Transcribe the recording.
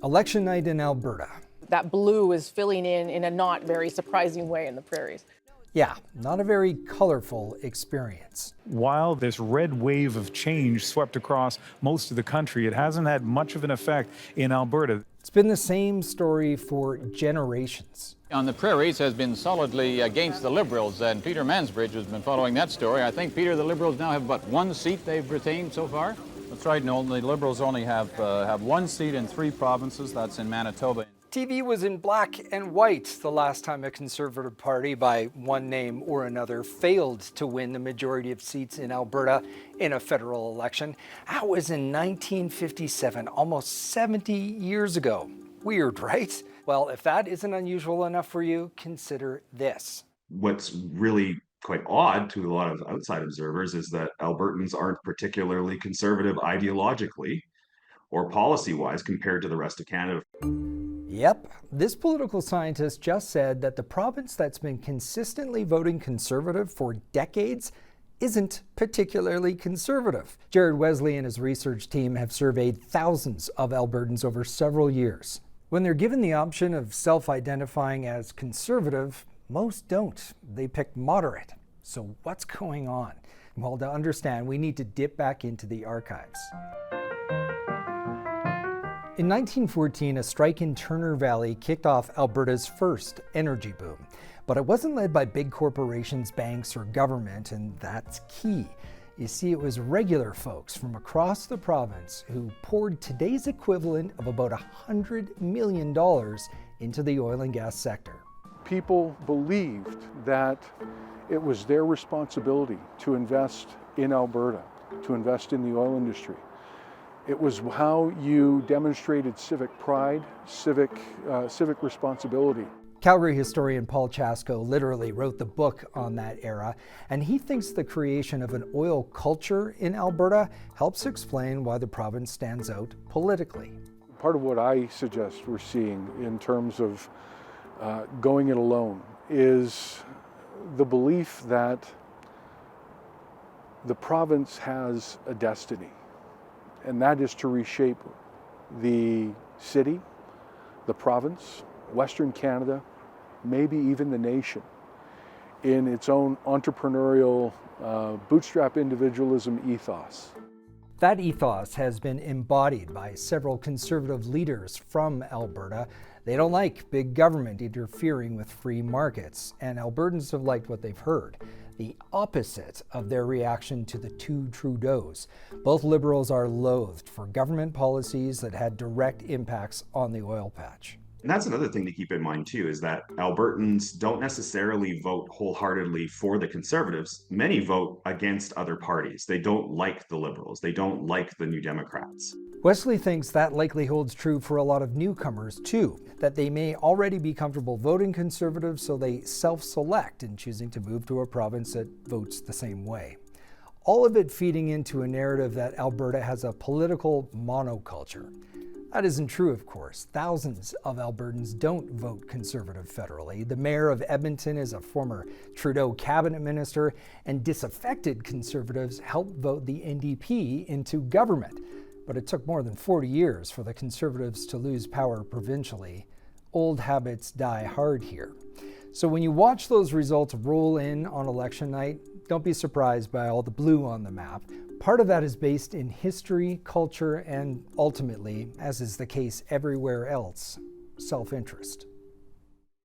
Election night in Alberta. That blue is filling in a not very surprising way in the prairies. Yeah, not a very colorful experience. While this red wave of change swept across most of the country, it hasn't had much of an effect in Alberta. It's been the same story for generations. On the prairies has been solidly against the Liberals, and Peter Mansbridge has been following that story. I think, Peter, the Liberals now have about one seat they've retained so far? That's right, Noel. The Liberals only have one seat in 3 provinces. That's in Manitoba. TV was in black and white the last time a Conservative party, by one name or another, failed to win the majority of seats in Alberta in a federal election. That was in 1957, almost 70 years ago. Weird, right? Well, if that isn't unusual enough for you, consider this. What's really quite odd to a lot of outside observers is that Albertans aren't particularly conservative ideologically or policy-wise compared to the rest of Canada. Yep, this political scientist just said that the province that's been consistently voting Conservative for decades isn't particularly conservative. Jared Wesley and his research team have surveyed thousands of Albertans over several years. When they're given the option of self-identifying as conservative, most don't. They pick moderate. So what's going on? Well, to understand, we need to dip back into the archives. In 1914, a strike in Turner Valley kicked off Alberta's first energy boom. But it wasn't led by big corporations, banks, or government, and that's key. You see, it was regular folks from across the province who poured today's equivalent of about $100 million into the oil and gas sector. People believed that it was their responsibility to invest in Alberta, to invest in the oil industry. It was how you demonstrated civic pride, civic responsibility. Calgary historian Paul Chasko literally wrote the book on that era, and he thinks the creation of an oil culture in Alberta helps explain why the province stands out politically. Part of what I suggest we're seeing in terms of going it alone is the belief that the province has a destiny, and that is to reshape the city, the province, Western Canada, maybe even the nation, in its own entrepreneurial, bootstrap individualism ethos. That ethos has been embodied by several Conservative leaders from Alberta. They don't like big government interfering with free markets, and Albertans have liked what they've heard. The opposite of their reaction to the two Trudeaus. Both Liberals are loathed for government policies that had direct impacts on the oil patch. And that's another thing to keep in mind too, is that Albertans don't necessarily vote wholeheartedly for the Conservatives. Many vote against other parties. They don't like the Liberals. They don't like the New Democrats. Wesley thinks that likely holds true for a lot of newcomers too, that they may already be comfortable voting Conservative, so they self-select in choosing to move to a province that votes the same way. All of it feeding into a narrative that Alberta has a political monoculture. That isn't true, of course. Thousands of Albertans don't vote Conservative federally. The mayor of Edmonton is a former Trudeau cabinet minister, and disaffected Conservatives helped vote the NDP into government. But it took more than 40 years for the Conservatives to lose power provincially. Old habits die hard here. So when you watch those results roll in on election night, don't be surprised by all the blue on the map. Part of that is based in history, culture, and ultimately, as is the case everywhere else, self-interest.